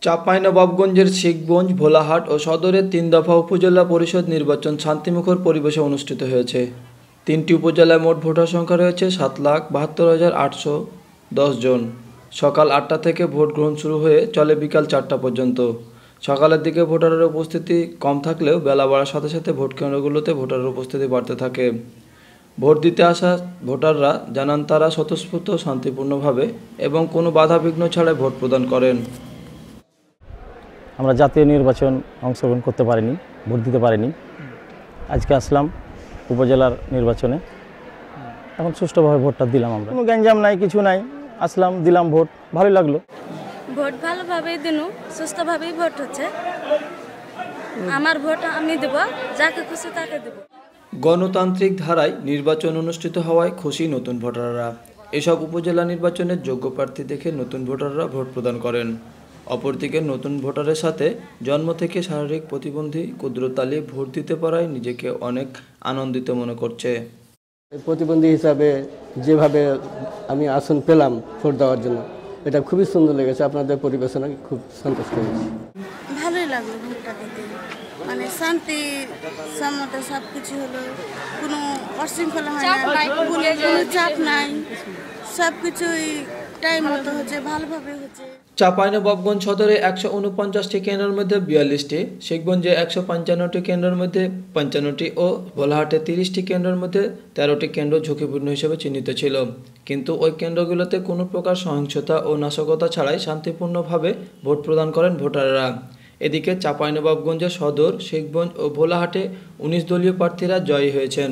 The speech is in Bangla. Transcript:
চাঁপাইনবাবগঞ্জের শিখগঞ্জ, ভোলাহাট ও সদরের ৩ দফা উপজেলা পরিষদ নির্বাচন শান্তিমুখর পরিবেশে অনুষ্ঠিত হয়েছে। ৩টি উপজেলায় মোট ভোটার সংখ্যা রয়েছে ৭,৭২,৮১০ জন। সকাল ৮টা থেকে ভোট গ্রহণ শুরু হয়ে চলে বিকাল ৪টা পর্যন্ত। সকালের দিকে ভোটারের উপস্থিতি কম থাকলেও বেলা বাড়ার সাথে সাথে ভোট কেন্দ্রগুলোতে ভোটারের উপস্থিতি বাড়তে থাকে। ভোট দিতে আসা ভোটাররা জানান তারা স্বতঃস্ফূর্ত, শান্তিপূর্ণভাবে এবং কোনো বাধাবিঘ্ন ছাড়াই ভোট প্রদান করেন। আমরা জাতীয় নির্বাচন অংশগ্রহণ করতে পারিনি, ভোট দিতে পারিনি। আজকে আসলাম উপজেলার নির্বাচনে, এখন সুষ্ঠুভাবে ভোটটা দিলাম। আমরা কোনো গ্যাঞ্জাম নাই, কিছু নাই, আসলাম, দিলাম ভোট, ভালোই লাগলো। ভোট ভালোভাবেই দিনু, সুস্থভাবেই ভোট হচ্ছে। আমার ভোট আমি দেব, যাকে খুশি তাকে দেব। গণতান্ত্রিক ধারায় নির্বাচন অনুষ্ঠিত হওয়ায় খুশি নতুন ভোটাররা। এসব উপজেলা নির্বাচনের যোগ্য প্রার্থী দেখে নতুন ভোটাররা ভোট প্রদান করেন। অপরদিকে নতুন ভোটারের সাথে জন্ম থেকে শারীরিক প্রতিবন্ধী কুদরত আলী ভোট দিতে পারায় নিজেকে অনেক আনন্দিত মনে করছে। প্রতিবন্ধী হিসাবে যেভাবে আমি আসন পেলাম ভোট দেওয়ার জন্য, এটা খুবই সুন্দর লেগেছে। আপনাদের পরিবেশনা খুব সন্তুষ্ট হয়েছে। ভালোই লাগলো ভোটটা দিতে, মানে শান্তি সম্মত সব কিছু হলো, কোনো অশৃঙ্খলা হয় না, কোনো চাপ নাই, সব কিছুই টাইম মতো হচ্ছে, ভালোভাবে হচ্ছে। চাঁপাইনবাবগঞ্জ সদরে ১৪৯টি কেন্দ্রের মধ্যে ৪২টি, শিখগঞ্জে ১৫৫টি কেন্দ্রের মধ্যে ৫৫টি ও ভোলাহাটে ৩০টি কেন্দ্রের মধ্যে ১৩টি কেন্দ্র ঝুঁকিপূর্ণ হিসেবে চিহ্নিত ছিল। কিন্তু ওই কেন্দ্রগুলোতে কোনো প্রকার সহিংসতা ও নাশকতা ছাড়াই শান্তিপূর্ণভাবে ভোট প্রদান করেন ভোটাররা। এদিকে চাঁপাইনবাবগঞ্জের সদর, শিখগঞ্জ ও ভোলাহাটে ১৯ দলীয় প্রার্থীরা জয়ী হয়েছেন।